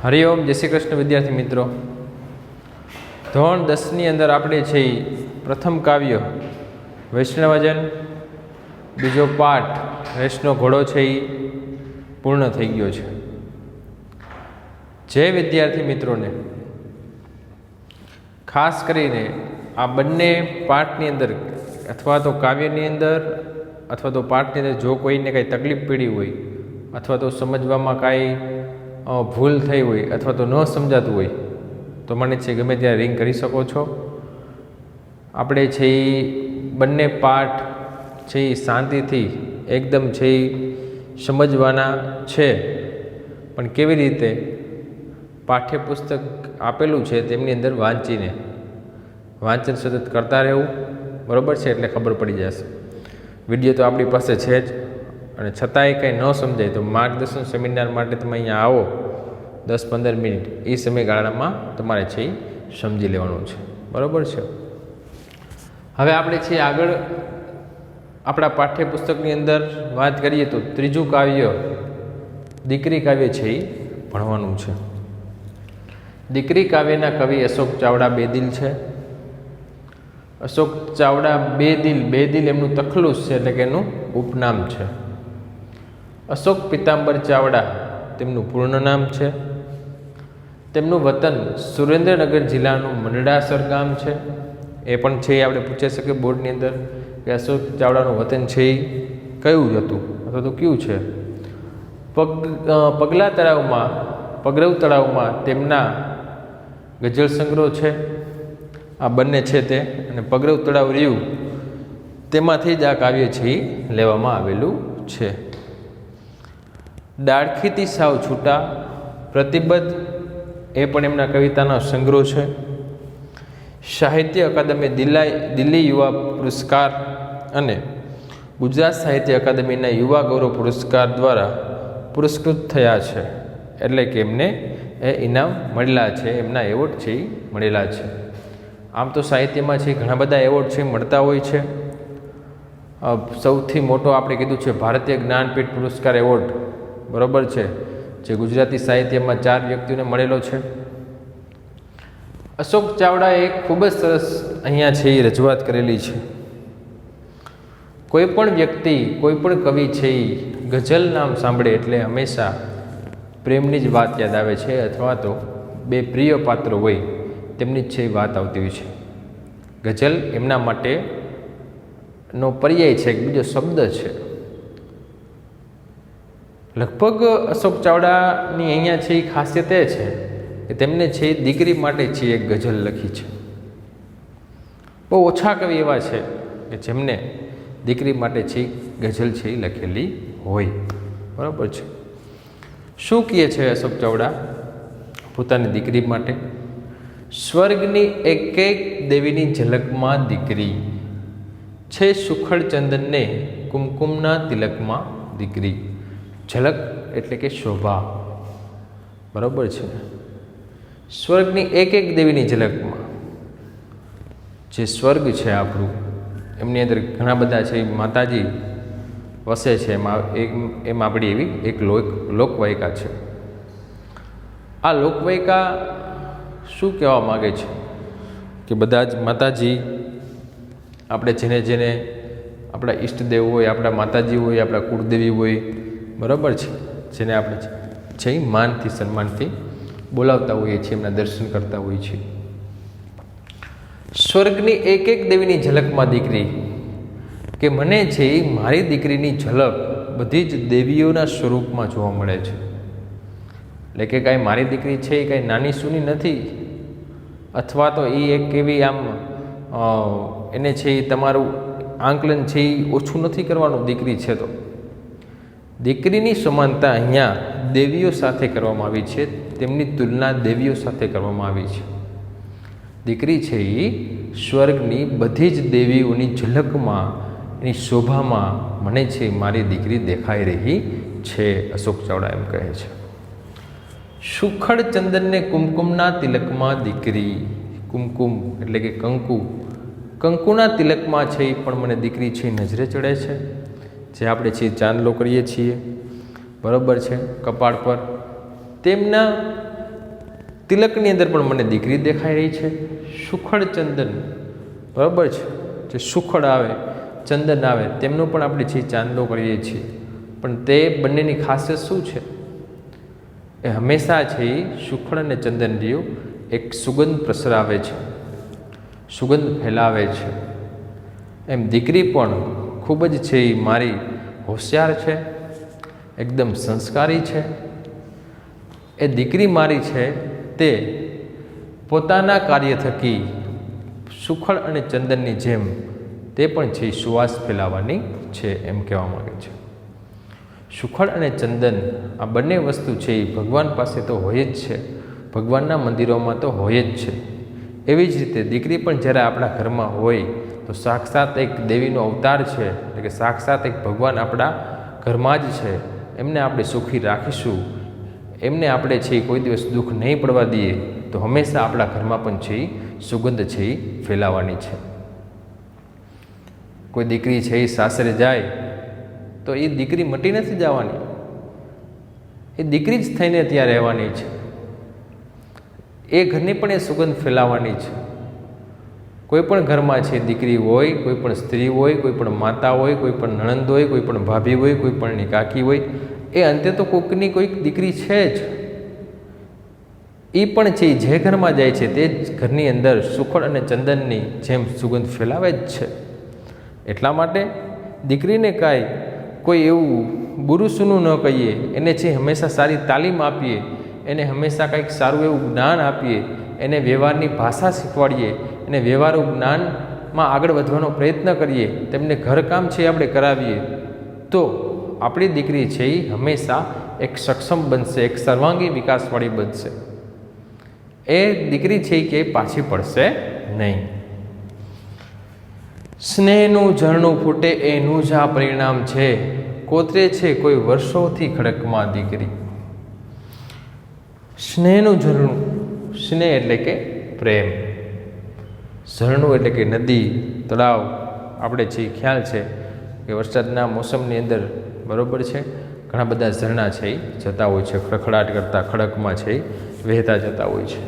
હરિઓમ, જય શ્રી કૃષ્ણ વિદ્યાર્થી મિત્રો. ધોરણ 10ની અંદર આપણે છે પ્રથમ કાવ્ય વૈષ્ણવજન, બીજો પાઠ રેસનો ઘોડો છે એ પૂર્ણ થઈ ગયો છે. જે વિદ્યાર્થી મિત્રોને ખાસ કરીને આ બંને પાઠની અંદર અથવા તો કાવ્યની અંદર અથવા તો પાઠની અંદર જો કોઈને કાંઈ તકલીફ પડી હોય અથવા તો સમજવામાં કાંઈ ભૂલ થઈ હોય અથવા તો ન સમજાતું હોય તો મને છે ગમે ત્યાં રિંગ કરી શકો છો. આપણે છે એ બંને પાઠ છે એ શાંતિથી એકદમ છે એ સમજવાના છે, પણ કેવી રીતે પાઠ્યપુસ્તક આપેલું છે તેમની અંદર વાંચન સતત કરતા રહેવું, બરાબર છે, એટલે ખબર પડી જશે. વિડીયો તો આપણી પાસે છે જ, અને છતાંય કંઈ ન સમજાય તો માર્ગદર્શન સેમિનાર માટે તમે અહીંયા આવો 10-15 મિનિટ, એ સમયગાળામાં તમારે છે એ સમજી લેવાનું છે, બરાબર છે. હવે આપણે છે આગળ આપણા પાઠ્યપુસ્તકની અંદર વાત કરીએ તો ત્રીજું કાવ્ય દીકરી કાવ્ય છે એ ભણવાનું છે. દીકરી કાવ્યના કવિ અશોક ચાવડા બેદિલ છે. અશોક ચાવડા બેદિલ એમનું તખલુસ છે, એટલે કે એનું ઉપનામ છે. અશોક પિતાંબર ચાવડા તેમનું પૂર્ણ નામ છે. તેમનું વતન સુરેન્દ્રનગર જિલ્લાનું મંડળાસર ગામ છે. એ પણ છે એ આપણે પૂછી શકીએ બોર્ડની અંદર કે અશોક ચાવડાનું વતન છે એ કયું હતું અથવા તો કયું છે. પગરવ તળાવમાં તેમના ગઝલ સંગ્રહ છે. આ બંને છે તે, અને પગરવ તળાવ રહ્યું તેમાંથી જ આ કાવ્ય છે એ લેવામાં આવેલું છે. ડાળખીથી સાવ છૂટા, પ્રતિબદ્ધ, એ પણ એમના કવિતાનો સંગ્રહ છે. સાહિત્ય અકાદમી દિલ્હી યુવા પુરસ્કાર અને ગુજરાત સાહિત્ય અકાદમીના યુવા ગૌરવ પુરસ્કાર દ્વારા પુરસ્કૃત થયા છે, એટલે કે એમને એ ઇનામ મળેલા છે, એમના એવોર્ડ છે એ મળેલા છે. આમ તો સાહિત્યમાં છે ઘણા બધા એવોર્ડ છે મળતા હોય છે. સૌથી મોટો આપણે કીધું છે ભારતીય જ્ઞાનપીઠ પુરસ્કાર એવોર્ડ, બરાબર છે, જે ગુજરાતી સાહિત્યમાં 4 વ્યક્તિઓને મળેલો છે. અશોક ચાવડાએ ખૂબ જ સરસ અહીંયા છે એ રજૂઆત કરેલી છે. કોઈ પણ વ્યક્તિ, કોઈ પણ કવિ છે એ ગઝલ નામ સાંભળે એટલે હંમેશા પ્રેમની જ વાત યાદ આવે છે, અથવા તો બે પ્રિય પાત્રો હોય તેમની જ છે એ વાત આવતી હોય છે. ગઝલ એમના માટેનો પર્યાય છે, બીજો શબ્દ છે. લગભગ અશોક ચાવડાની અહીંયા છે એ ખાસિયત એ છે કે તેમને છે દીકરી માટે છે એક ગઝલ લખી છે. બહુ ઓછા કવિ એવા છે કે જેમને દીકરી માટે છે ગઝલ છે એ લખેલી હોય, બરાબર છે. શું કહે છે અશોક ચાવડા પોતાની દીકરી માટે? સ્વર્ગની એક એક દેવીની ઝલકમાં દીકરી છે, સુખડ ચંદનને કુમકુમના તિલકમાં દીકરી. ઝલક એટલે કે શોભા, બરાબર છે. સ્વર્ગની એક એક દેવીની ઝલકમાં, જે સ્વર્ગ છે આપણું, એમની અંદર ઘણા બધા છે માતાજી વસે છે. એમાં આપણી એવી એક લોકવાયકા છે. આ લોકવાયકા શું કહેવા માગે છે કે બધા જ માતાજી, આપણે જેને આપણા ઈષ્ટદેવ હોય, આપણા માતાજી હોય, આપણા કુળદેવી હોય, બરાબર છે, જેને આપણે છે માનથી સન્માનથી બોલાવતા હોઈએ છીએ, એમના દર્શન કરતા હોઈએ છીએ. સ્વર્ગની એક એક દેવીની ઝલકમાં દીકરી, કે મને છે મારી દીકરીની ઝલક બધી જ દેવીઓના સ્વરૂપમાં જોવા મળે છે. એટલે કે કાંઈ મારી દીકરી છે એ કાંઈ નાની સૂની નથી, અથવા તો એ એક એવી આમ એને છે એ તમારું આંકલન છે એ ઓછું નથી કરવાનું. દીકરી છે તો દીકરીની સમાનતા અહીંયા દેવીઓ સાથે કરવામાં આવી છે, તેમની તુલના દેવીઓ સાથે કરવામાં આવી છે. દીકરી છે એ સ્વર્ગની બધી જ દેવીઓની ઝલકમાં, એની શોભામાં મને છે મારી દીકરી દેખાઈ રહી છે, અશોક ચાવડા એમ કહે છે. સુખડ ચંદનને કુમકુમના તિલકમાં દીકરી, કુમકુમ એટલે કે કંકુના તિલકમાં છે એ પણ મને દીકરી છે નજરે ચડે છે. જે આપણે છે ચાંદલો કરીએ છીએ, બરાબર છે, કપાળ પર, તેમના તિલકની અંદર પણ મને દીકરી દેખાઈ રહી છે. સુખડ ચંદન, બરાબર છે, જે સુખડ આવે, ચંદન આવે, તેમનો પણ આપણે છે ચાંદલો કરીએ છીએ. પણ તે બંનેની ખાસિયત શું છે? એ હંમેશા છે એ સુખડ અને ચંદન રહ્યું એક સુગંધ પ્રસરાવે છે, સુગંધ ફેલાવે છે. એમ દીકરી પણ ખૂબ જ છે એ મારી હોશિયાર છે, એકદમ સંસ્કારી છે. એ દીકરી મારી છે તે પોતાના કાર્ય થકી સુખડ અને ચંદનની જેમ તે પણ છે સુવાસ ફેલાવવાની છે, એમ કહેવા માગે છે. સુખડ અને ચંદન આ બંને વસ્તુ છે એ ભગવાન પાસે તો હોય જ છે, ભગવાનના મંદિરોમાં તો હોય જ છે. એવી જ રીતે દીકરી પણ જ્યારે આપણા ઘરમાં હોય તો સાક્ષાત એક દેવીનો અવતાર છે, એટલે કે સાક્ષાત એક ભગવાન આપણા ઘરમાં જ છે. એમને આપણે સુખી રાખીશું, એમને આપણે છે કોઈ દિવસ દુઃખ નહીં પડવા દઈએ તો હંમેશા આપણા ઘરમાં પણ છે સુગંધ છે એ ફેલાવાની છે. કોઈ દીકરી છે એ સાસરે જાય તો એ દીકરી મટી નથી જવાની, એ દીકરી જ થઈને ત્યાં રહેવાની છે. એ ઘરની પણ એ સુગંધ ફેલાવવાની છે. કોઈ પણ ઘરમાં છે દીકરી હોય, કોઈ પણ સ્ત્રી હોય, કોઈ પણ માતા હોય, કોઈ પણ નણંદ હોય, કોઈ પણ ભાભી હોય, કોઈ પણ કાકી હોય, એ અંતે તો કોઈકની કોઈક દીકરી છે જ. એ પણ છે જે ઘરમાં જાય છે તે જ ઘરની અંદર સુખડ અને ચંદનની જેમ સુગંધ ફેલાવે જ છે. એટલા માટે દીકરીને કાંઈ કોઈ એવું બુરું સૂનું ન કહીએ, એને છે હંમેશા સારી તાલીમ આપીએ, એને હંમેશા કંઈક સારું એવું જ્ઞાન આપીએ, એને વ્યવહારની ભાષા શીખવાડીએ, એને વ્યવહારુ જ્ઞાનમાં આગળ વધવાનો પ્રયત્ન કરીએ, તેમને ઘરકામ છે આપણે કરાવીએ, તો આપણી દીકરી છે એ હંમેશા એક સક્ષમ બનશે, એક સર્વાંગી વિકાસવાળી બનશે. એ દીકરી છે કે પાછી પડશે નહીં. સ્નેહનું ઝરણું ફૂટે એનું જ આ પરિણામ છે, કોતરે છે કોઈ વર્ષોથી ખડકમાં દીકરી. સ્નેહનું ઝરણું, સ્નેહ એટલે કે પ્રેમ, ઝરણું એટલે કે નદી, તળાવ. આપણે છે ખ્યાલ છે કે વરસાદના મોસમની અંદર બરાબર છે ઘણા બધા ઝરણા છે એ જતા હોય છે, ખડખડાટ કરતા ખડકમાં છે એ વહેતા જતા હોય છે.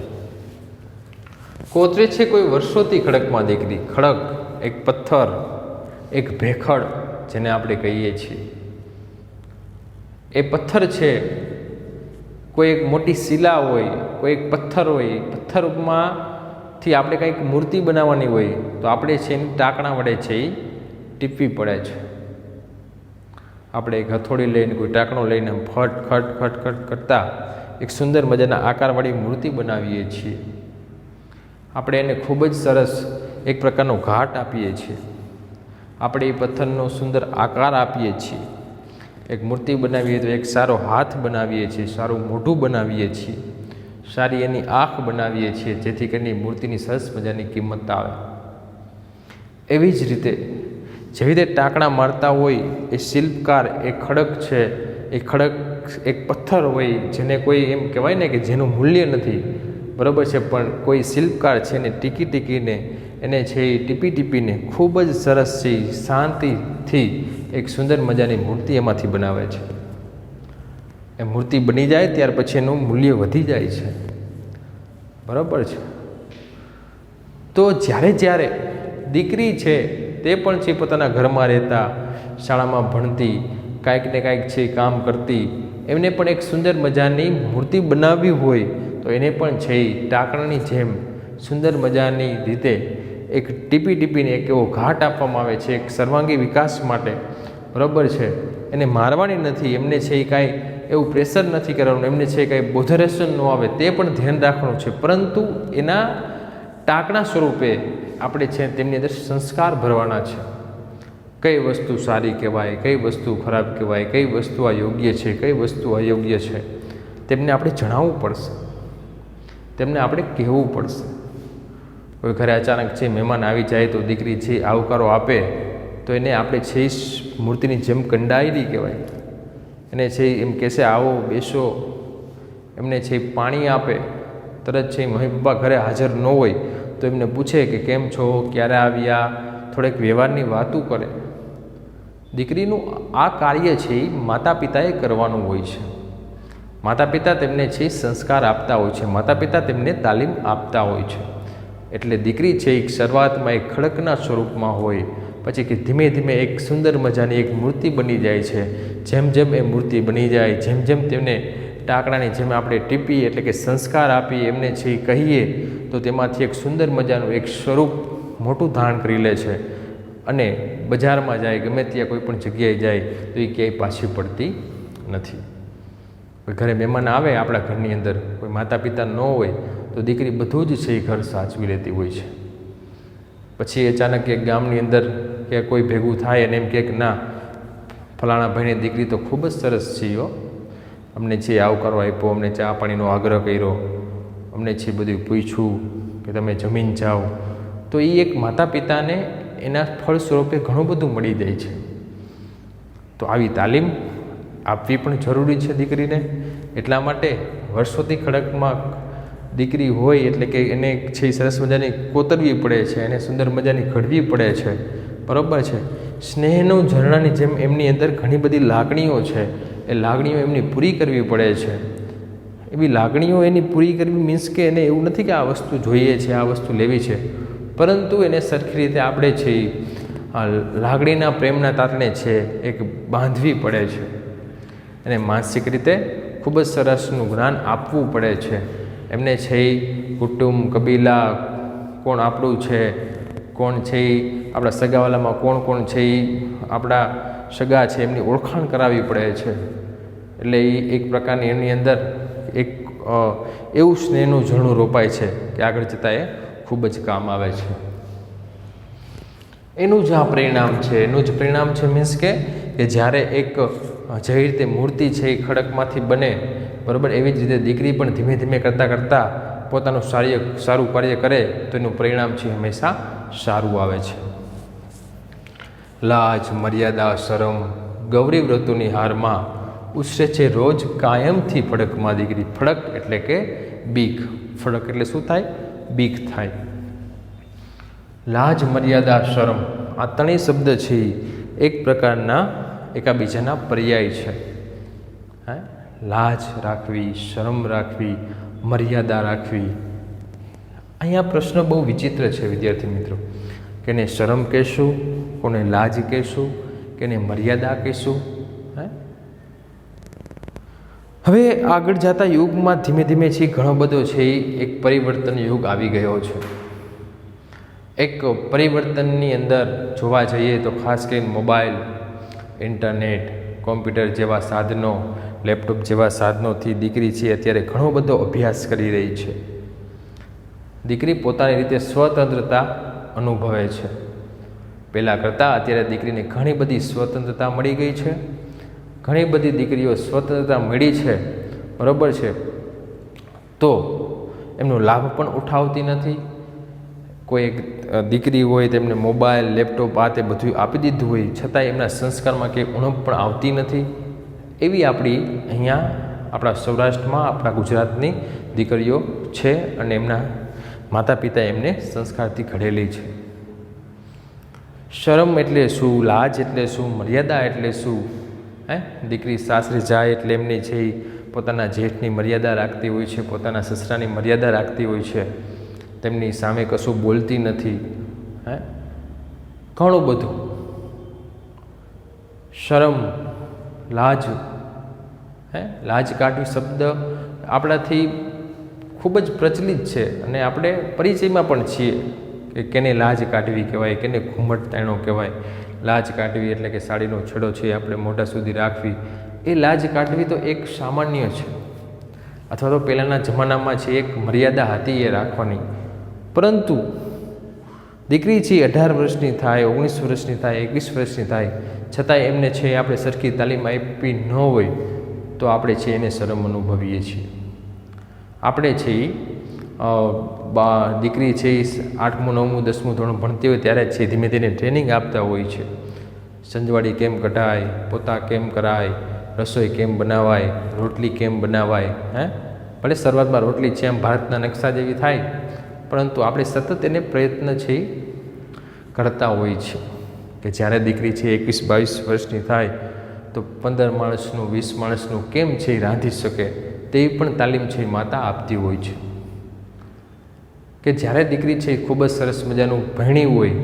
કોતરે છે કોઈ વર્ષોથી ખડકમાં દીકરી. ખડક એક પથ્થર, એક ભેખડ જેને આપણે કહીએ છીએ. એ પથ્થર છે, કોઈ એક મોટી શિલા હોય, કોઈ એક પથ્થર હોય, પથ્થરમાંથી આપણે કંઈક મૂર્તિ બનાવવાની હોય તો આપણે છે એની ટાંકણા વડે છે એ ટીપવી પડે છે. આપણે એક હથોડી લઈને કોઈ ટાંકણો લઈને ફટ ખટ ખટ ખટ કરતા એક સુંદર મજાના આકારવાળી મૂર્તિ બનાવીએ છીએ. આપણે એને ખૂબ જ સરસ એક પ્રકારનો ઘાટ આપીએ છીએ. આપણે એ પથ્થરનો સુંદર આકાર આપીએ છીએ. એક મૂર્તિ બનાવીએ તો એક સારો હાથ બનાવીએ છીએ, સારું મોઢું બનાવીએ છીએ, સારી એની આંખ બનાવીએ છીએ, જેથી કરીને મૂર્તિની સરસ મજાની કિંમત આવે. એવી જ રીતે જેવી રીતે ટાંકણા મારતા હોય એ શિલ્પકાર, એ ખડક છે, એ ખડક એક પથ્થર હોય જેને કોઈ એમ કહેવાય ને કે જેનું મૂલ્ય નથી, બરાબર છે, પણ કોઈ શિલ્પકાર છે એને ટીકી ટીકીને એને છે એ ટીપી ટીપીને ખૂબ જ સરસ છે શાંતિથી એક સુંદર મજાની મૂર્તિ એમાંથી બનાવે છે. એ મૂર્તિ બની જાય ત્યાર પછી એનું મૂલ્ય વધી જાય છે, બરાબર છે. તો જ્યારે દીકરી છે તે પણ છે પોતાના ઘરમાં રહેતા, શાળામાં ભણતી, કાંઈક ને કાંઈક છે કામ કરતી, એમને પણ એક સુંદર મજાની મૂર્તિ બનાવવી હોય તો એને પણ છે એ ટાંકણાની જેમ સુંદર મજાની રીતે એક ટીપી ટીપીને એક એવો ઘાટ આપવામાં આવે છે એક સર્વાંગી વિકાસ માટે, બરાબર છે. એને મારવાની નથી, એમને છે એ કાંઈ એવું પ્રેશર નથી કરવાનું, એમને છે કાંઈ બોધરેશન ન આવે તે પણ ધ્યાન રાખવાનું છે, પરંતુ એના ટાંકણા સ્વરૂપે આપણે છે તેમની અંદર સંસ્કાર ભરવાના છે. કઈ વસ્તુ સારી કહેવાય, કઈ વસ્તુ ખરાબ કહેવાય, કઈ વસ્તુ આ યોગ્ય છે, કઈ વસ્તુ અયોગ્ય છે, તેમને આપણે જણાવવું પડશે, તેમને આપણે કહેવું પડશે. કોઈ ઘરે અચાનક છે મહેમાન આવી જાય તો દીકરી છે આવકારો આપે તો એને આપણે છે મૂર્તિની જેમ કંડાયેલી કહેવાય. એને છે એમ કહેશે આવો બેસો, એમને છે પાણી આપે, તરત છે મમ્મી પપ્પા ઘરે હાજર ન હોય તો એમને પૂછે કે કેમ છો, ક્યારે આવ્યા, થોડેક વ્યવહારની વાતો કરે. દીકરીનું આ કાર્ય છે એ માતા પિતાએ કરવાનું હોય છે. માતા પિતા તેમને છે સંસ્કાર આપતા હોય છે, માતા પિતા તેમને તાલીમ આપતા હોય છે. એટલે દીકરી છે એક શરૂઆતમાં એક ખડકના સ્વરૂપમાં હોય, પછી કે ધીમે ધીમે એક સુંદર મજાની એક મૂર્તિ બની જાય છે. જેમ જેમ એ મૂર્તિ બની જાય, જેમ જેમ તેમને ટાંકણાની જેમ આપણે ટીપીએ એટલે કે સંસ્કાર આપીએ, એમને છે કહીએ, તો તેમાંથી એક સુંદર મજાનું એક સ્વરૂપ મોટું ધારણ કરી લે છે. અને બજારમાં જાય, ગમે ત્યાં કોઈ પણ જગ્યાએ જાય તો એ ક્યાંય પાછી પડતી નથી. ઘરે મહેમાન આવે આપણા ઘરની અંદર, કોઈ માતા પિતા ન હોય તો દીકરી બધું જ છે એ ઘર સાચવી લેતી હોય છે. પછી અચાનક એક ગામની અંદર કે કોઈ ભેગું થાય અને એમ કહે કે ના, ફલાણા ભાઈની દીકરી તો ખૂબ જ સરસ છે હો, અમને છે આવકારો આપ્યો, અમને ચા પાણીનો આગ્રહ કર્યો, અમને છે બધું પૂછ્યું કે તમે જમીન જાઓ, તો એ એક માતા પિતાને એના ફળ સ્વરૂપે ઘણું બધું મળી જાય છે. તો આવી તાલીમ આપવી પણ જરૂરી છે દીકરીને. એટલા માટે વર્ષોથી ખડકમાં દીકરી હોય એટલે કે એને છે સરસ મજાની કોતરવી પડે છે, એને સુંદર મજાની ઘડવી પડે છે, બરાબર છે. સ્નેહનું ઝરણાની જેમ એમની અંદર ઘણી બધી લાગણીઓ છે, એ લાગણીઓ એમની પૂરી કરવી પડે છે. એવી લાગણીઓ એની પૂરી કરવી મીન્સ કે એને એવું નથી કે આ વસ્તુ જોઈએ છે, આ વસ્તુ લેવી છે, પરંતુ એને સરખી રીતે આપણે છે લાગણીના પ્રેમના તાતણે છે એક બાંધવી પડે છે. એને માનસિક રીતે ખૂબ જ સરસનું જ્ઞાન આપવું પડે છે. એમને છે કુટુંબ, કબીલા, કોણ આપણું છે, કોણ છે આપણા સગાવાલામાં કોણ કોણ છે, આપણા સગા છે, એમની ઓળખાણ કરાવવી પડે છે. એટલે એ એક પ્રકારની એની અંદર એક એવું સ્નેહનું ઝરણું રોપાય છે કે આગળ જતાં એ ખૂબ જ કામ આવે છે. એનું જ આ પરિણામ છે, એનું જ પરિણામ છે મીન્સ કે જ્યારે એક જેવી રીતે મૂર્તિ છે એ ખડકમાંથી બને, બરાબર, એવી જ રીતે દીકરી પણ ધીમે ધીમે કરતાં કરતાં પોતાનું સારું કાર્ય કરે તો એનું પરિણામ છે હંમેશા સારું આવે છે. લાજ, મર્યાદા, શરમ, ગૌરી વ્રતોની હારમાં ઉછરે છે રોજ કાયમથી ફડકમાં દીકરી. ફડક એટલે કે બીક, ફડક એટલે શું થાય? બીક થાય. લાજ, મર્યાદા, શરમ, આ ત્રણેય શબ્દ છે એક પ્રકારના એકાબીજાના પર્યાય છે. લાજ રાખવી, શરમ રાખવી, મર્યાદા રાખવી. અહીંયા પ્રશ્ન બહુ વિચિત્ર છે વિદ્યાર્થી મિત્રો, કે એને શરમ કહેશું, કોને લાજ કહેશું, કે એને મર્યાદા કહેશું. હવે આગળ જતા યુગમાં ધીમે ધીમે છે ઘણો બધો છે એક પરિવર્તન યુગ આવી ગયો છે. એક પરિવર્તનની અંદર જોવા જઈએ તો ખાસ કરીને મોબાઈલ, ઇન્ટરનેટ, કોમ્પ્યુટર જેવા સાધનો, લેપટોપ જેવા સાધનોથી દીકરી છે અત્યારે ઘણો બધો અભ્યાસ કરી રહી છે. દીકરી પોતાની રીતે સ્વતંત્રતા અનુભવે છે. પહેલાં કરતાં અત્યારે દીકરીને ઘણી બધી સ્વતંત્રતા મળી ગઈ છે. ઘણી બધી દીકરીઓ સ્વતંત્રતા મળી છે, બરાબર છે, તો એમનો લાભ પણ ઉઠાવતી નથી. કોઈ એક દીકરી હોય તેમને મોબાઈલ, લેપટોપ આ તે બધું આપી દીધું હોય છતાં એમના સંસ્કારમાં કંઈ ઉણપ પણ આવતી નથી. એવી આપણી અહીંયા આપણા સૌરાષ્ટ્રમાં, આપણા ગુજરાતની દીકરીઓ છે અને એમના માતા પિતા એમને સંસ્કારથી ઘડેલી છે. શરમ એટલે શું? લાજ એટલે શું? મર્યાદા એટલે શું? દીકરી સાસરે જાય એટલે એમની છે પોતાના જેઠની મર્યાદા રાખતી હોય છે, પોતાના સસરાની મર્યાદા રાખતી હોય છે, તેમની સામે કશું બોલતી નથી. ઘણું બધું શરમ, લાજ, લાજ કાઢવી શબ્દ આપણાથી ખૂબ જ પ્રચલિત છે અને આપણે પરિચયમાં પણ છીએ કે કેને લાજ કાઢવી કહેવાય, કેને ઘૂમટ તાણો કહેવાય. લાજ કાઢવી એટલે કે સાડીનો છેડો છે આપણે મોઢા સુધી રાખવી. એ લાજ કાઢવી તો એક સામાન્ય છે, અથવા તો પહેલાંના જમાનામાં છે એક મર્યાદા હતી એ રાખવાની. પરંતુ દીકરી છે 18 વર્ષની થાય, 19 વર્ષની થાય, 21 વર્ષની થાય, છતાંય એમને છે આપણે સરખી તાલીમ આપી ન હોય તો આપણે છે એને શરમ અનુભવીએ છીએ. આપણે છે દીકરી છે 8મું 9મું 10મું ધોરણ ભણતી હોય ત્યારે છે ધીમે ધીમે ટ્રેનિંગ આપતા હોય છે. સંજવાડી કેમ કઢાય, પોતા કેમ કરાય, રસોઈ કેમ બનાવાય, રોટલી કેમ બનાવાય. ભલે શરૂઆતમાં રોટલી છે એમ ભારતના નકશા જેવી થાય, પરંતુ આપણે સતત એને પ્રયત્ન છે કરતા હોય છે કે જ્યારે દીકરી છે 21-22 વર્ષની થાય તો 15 માણસનું 20 માણસનું કેમ છે રાંધી શકે, તેવી પણ તાલીમ છે માતા આપતી હોય છે. કે જ્યારે દીકરી છે એ ખૂબ જ સરસ મજાનું ભણી હોય,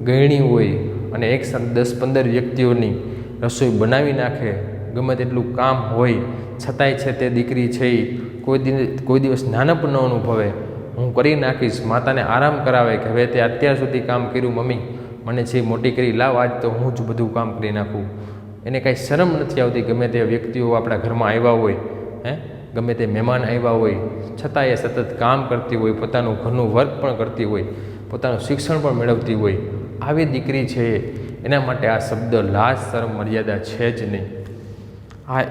ગયણી હોય અને એક સાથે 10-15 વ્યક્તિઓની રસોઈ બનાવી નાખે, ગમે તેટલું કામ હોય છતાંય છે તે દીકરી છે એ કોઈ દિવસ નાનપ ન અનુભવે, હું કરી નાખીશ, માતાને આરામ કરાવે કે હવે તે અત્યાર સુધી કામ કર્યું મમ્મી, મને છે મોટી કરી, લાવ આજ તો હું જ બધું કામ કરી નાખું. એને કાંઈ શરમ નથી આવતી. ગમે તે વ્યક્તિઓ આપણા ઘરમાં આવ્યા હોય, ગમે તે મહેમાન આવ્યા હોય છતાં એ સતત કામ કરતી હોય, પોતાનું ઘરનું વર્ક પણ કરતી હોય, પોતાનું શિક્ષણ પણ મેળવતી હોય. આવી દીકરી છે એના માટે આ શબ્દ લાજ શરમ મર્યાદા છે જ નહીં. આ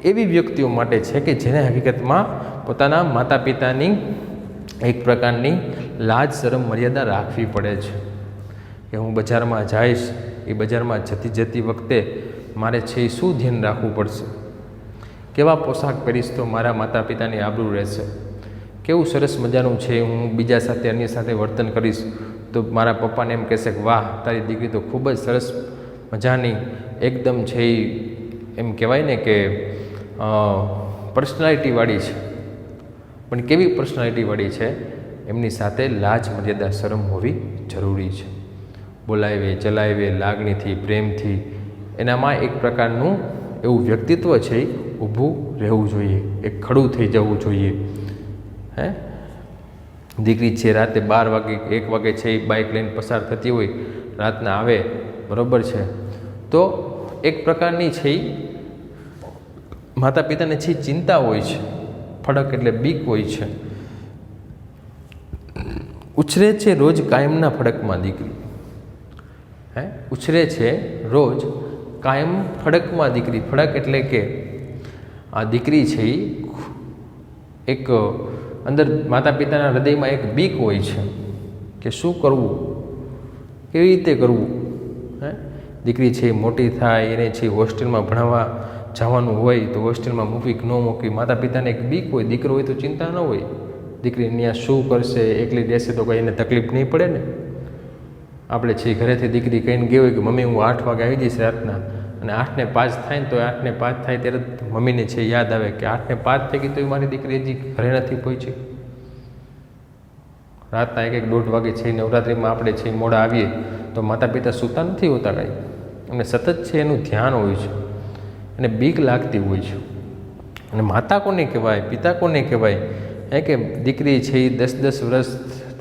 એવી વ્યક્તિઓ માટે છે કે જેને હકીકતમાં પોતાના માતા પિતાની એક પ્રકારની લાજ શરમ મર્યાદા રાખવી પડે છે. કે હું બજારમાં જઈશ, એ બજારમાં જતી વખતે મારે છે એ શું ધ્યાન રાખવું પડશે, કેવા પોશાક પહેરીશ તો મારા માતા પિતાની આબરૂ રહેશે, કેવું સરસ મજાનું છે હું બીજા સાથે અન્ય સાથે વર્તન કરીશ તો મારા પપ્પાને એમ કહેશે કે વાહ તારી દીકરી તો ખૂબ જ સરસ મજાની એકદમ છે એ એમ કહેવાય ને કે પર્સનાલિટીવાળી છે. પણ કેવી પર્સનાલિટીવાળી છે? એમની સાથે લાજ મર્યાદા શરમ હોવી જરૂરી છે. બોલાવે ચલાવે લાગણીથી, પ્રેમથી, એનામાં એક પ્રકારનું એવું વ્યક્તિત્વ છે ઊભું રહેવું જોઈએ, એક ખડું થઈ જવું જોઈએ. દીકરી છે રાતે 12 વાગે 1 વાગે છે એ બાઇક લઈને પસાર થતી હોય, રાતના આવે, બરાબર છે, તો એક પ્રકારની છે એ માતા પિતાને છે ચિંતા હોય છે, ફડક એટલે બીક હોય છે. ઉછરે છે રોજ કાયમના ફડકમાં દીકરી, ઉછરે છે રોજ કાયમ ફડકમાં દીકરી. ફડક એટલે કે આ દીકરી છે એ એક અંદર માતા પિતાના હૃદયમાં એક બીક હોય છે કે શું કરવું, કેવી રીતે કરવું. દીકરી છે એ મોટી થાય, એને છે હોસ્ટેલમાં ભણવા જવાનું હોય તો હોસ્ટેલમાં મૂકી કે ન મૂકી, માતા પિતાને એક બીક હોય. દીકરો હોય તો ચિંતા ન હોય, દીકરી ત્યાં શું કરશે, એકલી રહેશે તો કંઈ એને તકલીફ નહીં પડે ને. આપણે છે ઘરેથી દીકરી કહીને ગઈ હોય કે મમ્મી હું 8 વાગે આવી જઈશ રાતના, અને 8:05 થાય ને તો 8:05 થાય ત્યારે મમ્મીને છે યાદ આવે કે 8:05 થઈ ગઈ તો મારી દીકરી હજી ઘરે નથી પહોંચી. રાતના 1-1, 1:30 વાગે છે નવરાત્રિમાં આપણે છે મોડા આવીએ તો માતા પિતા સૂતા નથી હોતા કાંઈ, અને સતત છે એનું ધ્યાન હોય છે, અને બીક લાગતી હોય છે. અને માતા કોને કહેવાય, પિતા કોને કહેવાય? કે દીકરી છે એ 10-10 વર્ષ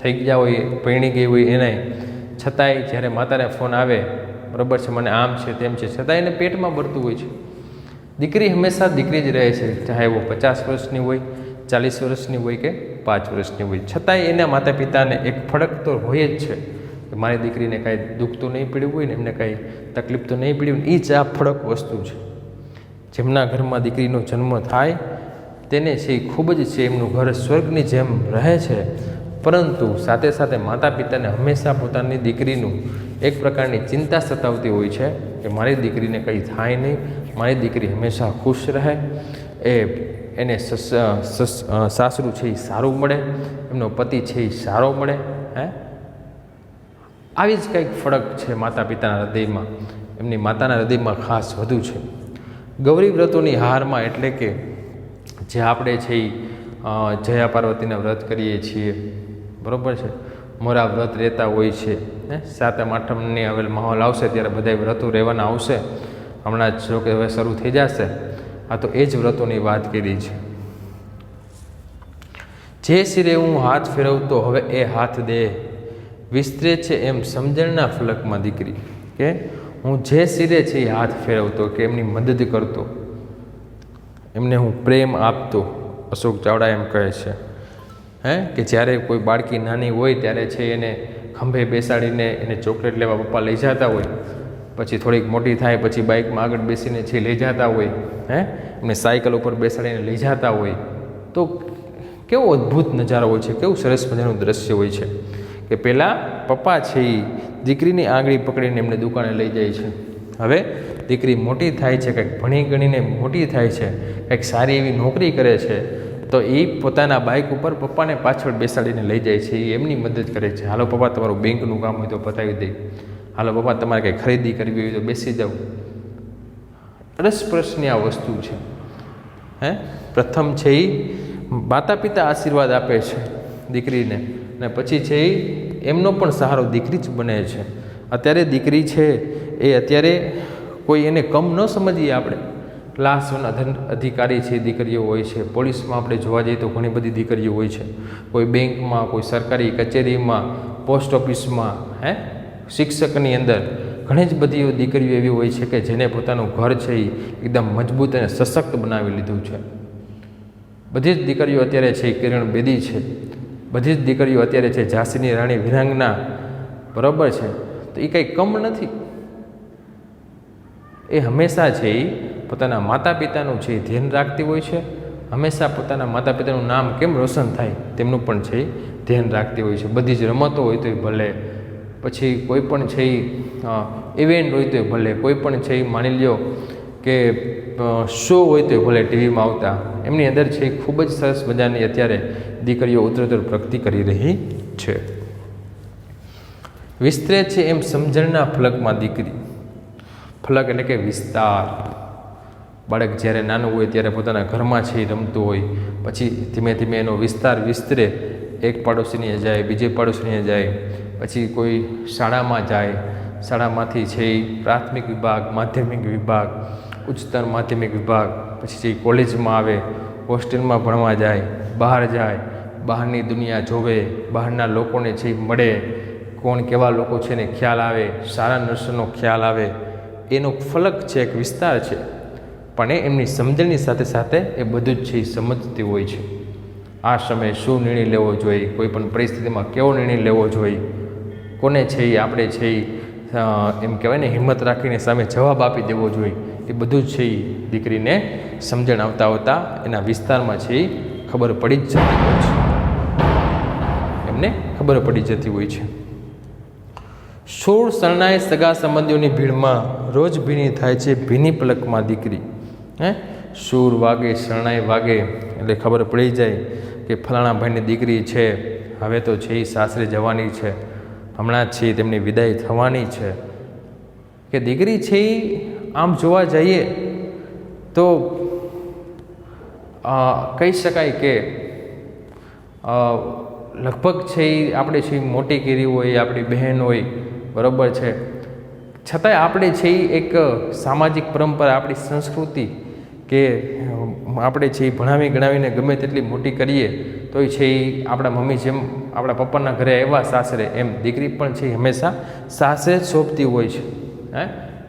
થઈ ગયા હોય, પરણી ગઈ હોય, એને છતાંય જ્યારે માતાને ફોન આવે, બરાબર છે, મને આમ છે તેમ છે, છતાં એને પેટમાં ભરતું હોય છે. દીકરી હંમેશા દીકરી જ રહે છે, ચાહે એવો 50 વર્ષની હોય, 40 વર્ષની હોય કે 5 વર્ષની હોય, છતાંય એના માતા પિતાને એક ફડક તો હોય જ છે કે મારી દીકરીને કાંઈ દુઃખ તો નહીં પડ્યું હોય ને, એમને કાંઈ તકલીફ તો નહીં પડી હોય. એ જ આ ફડક વસ્તુ છે. જેમના ઘરમાં દીકરીનો જન્મ થાય તેને છે ખૂબ જ છે એમનું ઘર સ્વર્ગની જેમ રહે છે. પરંતુ સાથે સાથે માતા પિતાને હંમેશા પોતાની દીકરીનું એક પ્રકારની ચિંતા સતાવતી હોય છે કે મારી દીકરીને કંઈ થાય નહીં, મારી દીકરી હંમેશા ખુશ રહે, એને સાસરું છે એ સારું મળે, એમનો પતિ છે એ સારો મળે. આવી જ કંઈક ફરક છે માતા પિતાના હૃદયમાં, એમની માતાના હૃદયમાં ખાસ વધુ છે. ગૌરી વ્રતોની હારમાં એટલે કે જે આપણે છે એ જયા પાર્વતીના વ્રત કરીએ છીએ, બરાબર છે, મોરા વ્રત રહેતા હોય છે. 7મ 8મની હવે માહોલ આવશે ત્યારે બધા વ્રતો રહેવાના આવશે. હમણાં જ જો કે હવે શરૂ થઈ જશે. આ તો એ જ વ્રતોની વાત કરી છે. જે શિરે હું હાથ ફેરવતો હવે એ હાથ દે, વિસ્તરે છે એમ સમજણના ફલકમાં દીકરી. કે હું જે શિરે છે એ હાથ ફેરવતો, કે એમની મદદ કરતો, એમને હું પ્રેમ આપતો. અશોક ચાવડા એમ કહે છે કે જ્યારે કોઈ બાળકી નાની હોય ત્યારે છે એને ખંભે બેસાડીને એને ચોકલેટ લેવા પપ્પા લઈ જતા હોય, પછી થોડીક મોટી થાય પછી બાઇકમાં આગળ બેસીને છે લઈ જતા હોય, એમને સાયકલ ઉપર બેસાડીને લઈ જતા હોય, તો કેવો અદ્ભુત નજારો હોય છે, કેવું સરસ મજાનું દ્રશ્ય હોય છે કે પહેલાં પપ્પા છે એ દીકરીની આંગળી પકડીને એમને દુકાને લઈ જાય છે. હવે દીકરી મોટી થાય છે, કંઈક ભણી ગણીને મોટી થાય છે, કંઈક સારી એવી નોકરી કરે છે, તો એ પોતાના બાઇક ઉપર પપ્પાને પાછળ બેસાડીને લઈ જાય છે, એ એમની મદદ કરે છે. હાલો પપ્પા તમારું બેંકનું કામ હોય તો પતાવી દે, હાલો પપ્પા તમારે કંઈ ખરીદી કરવી હોય તો બેસી જાઓ. અરસપરસની આ વસ્તુ છે. પ્રથમ છે એ માતા પિતા આશીર્વાદ આપે છે દીકરીને, અને પછી છે એ એમનો પણ સહારો દીકરી જ બને છે. અત્યારે દીકરી છે એ અત્યારે કોઈ એને કમ ન સમજીએ આપણે. ક્લાસ 1 અધિકારી છે દીકરીઓ હોય છે, પોલીસમાં આપણે જોવા જઈએ તો ઘણી બધી દીકરીઓ હોય છે, કોઈ બેંકમાં, કોઈ સરકારી કચેરીમાં, પોસ્ટ ઓફિસમાં, શિક્ષકની અંદર ઘણી જ બધી દીકરીઓ એવી હોય છે કે જેને પોતાનું ઘર છે એ એકદમ મજબૂત અને સશક્ત બનાવી લીધું છે. બધી જ દીકરીઓ અત્યારે છે એ કિરણ બેદી છે, બધી જ દીકરીઓ અત્યારે છે ઝાંસીની રાણી વીરાંગના, બરાબર છે. તો એ કંઈ કમ નથી. એ હંમેશા છે એ પોતાના માતા પિતાનું છે એ ધ્યાન રાખતી હોય છે, હંમેશા પોતાના માતા પિતાનું નામ કેમ રોશન થાય તેમનું પણ છે એ ધ્યાન રાખતી હોય છે. બધી જ રમતો હોય તોય ભલે, પછી કોઈ પણ છે એ ઇવેન્ટ હોય તોય ભલે, કોઈ પણ છે એ માની લ્યો કે શો હોય તોય ભલે ટીવીમાં આવતા, એમની અંદર છે એ ખૂબ જ સરસ મજાની અત્યારે દીકરીઓ ઉત્તરોત્તર પ્રગતિ કરી રહી છે. વિસ્તરે છે એમ સમજણના ફલકમાં દીકરી. ફલક એટલે કે વિસ્તાર. બાળક જ્યારે નાનું હોય ત્યારે પોતાના ઘરમાં છે એ રમતું હોય, પછી ધીમે ધીમે એનો વિસ્તાર વિસ્તરે, એક પાડોશીને જાય, બીજે પાડોશીને જાય, પછી કોઈ શાળામાં જાય, શાળામાંથી છે એ પ્રાથમિક વિભાગ, માધ્યમિક વિભાગ, ઉચ્ચતર માધ્યમિક વિભાગ, પછી છે કોલેજમાં આવે, હોસ્ટેલમાં ભણવા જાય, બહાર જાય, બહારની દુનિયા જોવે, બહારના લોકોને છે એ મળે, કોણ કેવા લોકો છે ને ખ્યાલ આવે, સારા નરસનો ખ્યાલ આવે. એનો ફલક છે, એક વિસ્તાર છે, પણ એ એમની સમજણની સાથે સાથે એ બધું જ છે એ સમજતી હોય છે. આ સમયે શું નિર્ણય લેવો જોઈએ, કોઈ પણ પરિસ્થિતિમાં કેવો નિર્ણય લેવો જોઈએ, કોને છે એ આપણે છે એ એમ કહેવાય ને હિંમત રાખીને સામે જવાબ આપી દેવો જોઈએ, એ બધું જ છે એ દીકરીને સમજણ આવતા આવતા એના વિસ્તારમાં છે એ ખબર પડી જ જતી હોય છે, એમને ખબર પડી જતી હોય છે. શૂળ શરણાઈ સગા સંબંધીઓની ભીડમાં રોજ ભીની થાય છે ભીની પલકમાં દીકરી. શૂર વાગે, શરણાઈ વાગે એટલે ખબર પડી જાય કે ફલાણા ભાઈની દીકરી છે, હવે તો છે એ સાસરે જવાની છે, હમણાં જ છે તેમની વિદાય થવાની છે. કે દીકરી છે એ આમ જોવા જઈએ તો કહી શકાય કે લગભગ છે એ આપણે છે મોટી કરી હોય, આપણી બહેન હોય, બરાબર છે, છતાંય આપણે છે એ એક સામાજિક પરંપરા, આપણી સંસ્કૃતિ કે આપણે છે એ ભણાવી ગણાવીને ગમે તેટલી મોટી કરીએ તોય છે એ આપણા મમ્મી જેમ આપણા પપ્પાના ઘરે આવ્યા સાસરે, એમ દીકરી પણ છે હંમેશા સાસરે જ શોભતી હોય છે.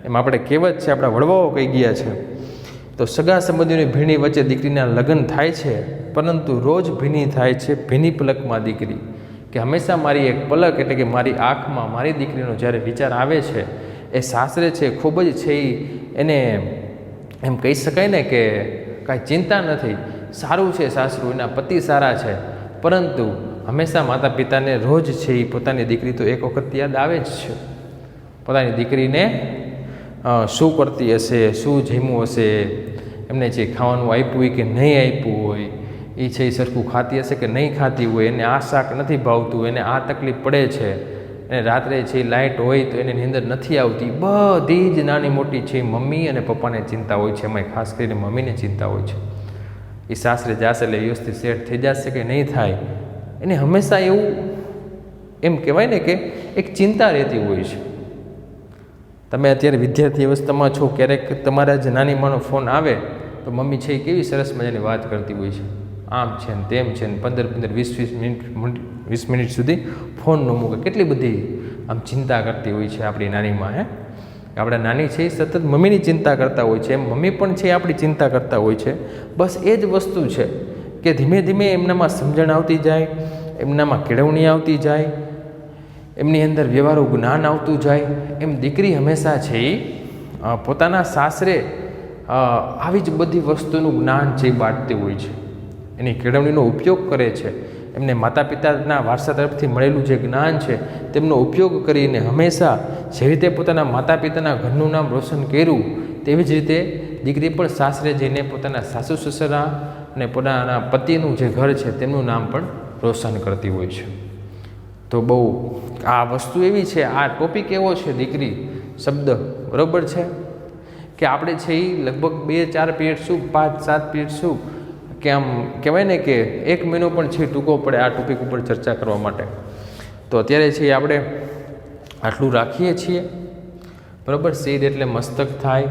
એમ આપણે કહેવત છે, આપણા વડવાઓ કહી ગયા છે. તો સગા સંબંધીઓની ભીની વચ્ચે દીકરીના લગ્ન થાય છે, પરંતુ રોજ ભીની થાય છે ભીની પલકમાં દીકરી. કે હંમેશા મારી એક પલક એટલે કે મારી આંખમાં મારી દીકરીનો જ્યારે વિચાર આવે છે, એ સાસરે છે ખૂબ જ છે એને એમ કહી શકાય ને કે કાંઈ ચિંતા નથી, સારું છે સાસરું, એના પતિ સારા છે, પરંતુ હંમેશા માતા પિતાને રોજ છે એ પોતાની દીકરી તો એક વખત યાદ આવે જ છે. પોતાની દીકરીને શું કરતી હશે, શું જમ્યું હશે, એમને જે ખાવાનું આપ્યું હોય કે નહીં આપ્યું હોય, એ છે એ સરખું ખાતી હશે કે નહીં ખાતી હોય, એને આ શાક નથી ભાવતું, એને આ તકલીફ પડે છે, અને રાત્રે છે લાઇટ હોય તો એને નીંદર નથી આવતી. બધી જ નાની મોટી છે મમ્મી અને પપ્પાને ચિંતા હોય છે, એમાં ખાસ કરીને મમ્મીને ચિંતા હોય છે. એ સાસરે જશે એટલે વ્યવસ્થિત સેટ થઈ જશે કે નહીં થાય, એને હંમેશા એવું એમ કહેવાય ને કે એક ચિંતા રહેતી હોય છે. તમે અત્યારે વિદ્યાર્થી અવસ્થામાં છો, ક્યારેક તમારા જ નાની માનો ફોન આવે તો મમ્મી છે એ કેવી સરસ મજાની વાત કરતી હોય છે, આમ છે ને તેમ છે ને 15-20 મિનિટ સુધી ફોન ન મૂકે, કેટલી બધી આમ ચિંતા કરતી હોય છે આપણી નાનીમાં. આપણા નાની છે એ સતત મમ્મીની ચિંતા કરતા હોય છે, એમ મમ્મી પણ છે આપણી ચિંતા કરતા હોય છે. બસ એ જ વસ્તુ છે કે ધીમે ધીમે એમનામાં સમજણ આવતી જાય, એમનામાં કેળવણી આવતી જાય, એમની અંદર વ્યવહારું જ્ઞાન આવતું જાય. એમ દીકરી હંમેશા છે એ પોતાના સાસરે આવી જ બધી વસ્તુનું જ્ઞાન છે એ બાંટતી હોય છે, એની કેળવણીનો ઉપયોગ કરે છે. એમને માતા પિતાના વારસા તરફથી મળેલું જે જ્ઞાન છે તેમનો ઉપયોગ કરીને હંમેશા જે રીતે પોતાના માતા પિતાના ઘરનું નામ રોશન કર્યું, તેવી જ રીતે દીકરી પણ સાસરે જઈને પોતાના સાસુ સસરા અને પોતાના પતિનું જે ઘર છે તેમનું નામ પણ રોશન કરતી હોય છે. તો બહુ આ વસ્તુ એવી છે, આ ટોપિક એવો છે દીકરી શબ્દ, બરાબર છે, કે આપણે છે એ લગભગ 2-4 પીરિયડ શું 5-7 પીરિયડ શું કે આમ કહેવાય ને કે 1 મહિનો પણ છે ટૂંકો પડે આ ટોપિક ઉપર ચર્ચા કરવા માટે. તો અત્યારે છે આપણે આટલું રાખીએ છીએ, બરાબર. શિર એટલે મસ્તક થાય,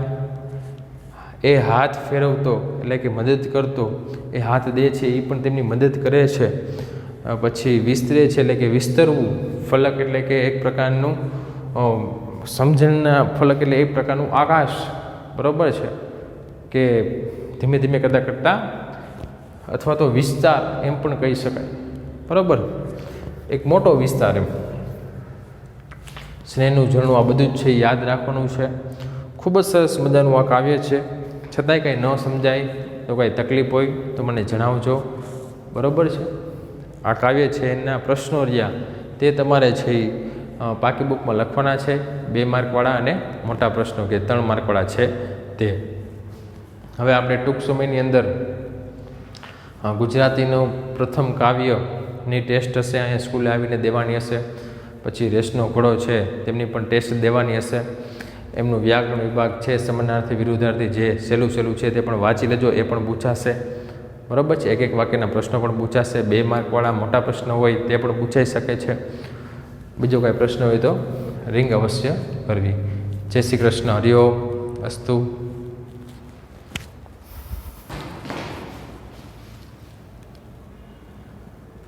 એ હાથ ફેરવતો એટલે કે મદદ કરતો, એ હાથ દે છે એ પણ તેમની મદદ કરે છે. પછી વિસ્તરે છે એટલે કે વિસ્તરવું, ફલક એટલે કે એક પ્રકારનું સમજણના ફલક એટલે એક પ્રકારનું આકાશ, બરાબર છે, કે ધીમે ધીમે કરતાં કરતાં અથવા તો વિસ્તાર એમ પણ કહી શકાય, બરાબર, એક મોટો વિસ્તાર એમ. સ્નેહનું ઝરણું આ બધું જ છે, યાદ રાખવાનું છે. ખૂબ જ સરસ મજાનું આ કાવ્ય છે. છતાંય કંઈ ન સમજાય તો કાંઈ તકલીફ હોય તો મને જણાવજો, બરાબર છે. આ કાવ્ય છે એના પ્રશ્નો રહ્યા તે તમારે છે પાકી બુકમાં લખવાના છે, 2 માર્કવાળા અને મોટા પ્રશ્નો કે 3 માર્કવાળા છે તે. હવે આપણે ટૂંક સમયની અંદર ગુજરાતીનું પ્રથમ કાવ્યની ટેસ્ટ હશે, અહીંયા સ્કૂલે આવીને દેવાની હશે. પછી રેસનો ઘોડો છે તેમની પણ ટેસ્ટ દેવાની હશે. એમનું વ્યાકરણ વિભાગ છે, સમાનાર્થી વિરુદ્ધાર્થી જે સહેલું છે તે પણ વાંચી લેજો, એ પણ પૂછાશે, બરાબર છે. એક વાક્યના પ્રશ્નો પણ પૂછાશે, 2 માર્કવાળા મોટા પ્રશ્ન હોય તે પણ પૂછાઈ શકે છે. બીજો કાંઈ પ્રશ્ન હોય તો રિંગ અવશ્ય કરવી. જય શ્રી કૃષ્ણ. હરિઓમ અસ્તુ.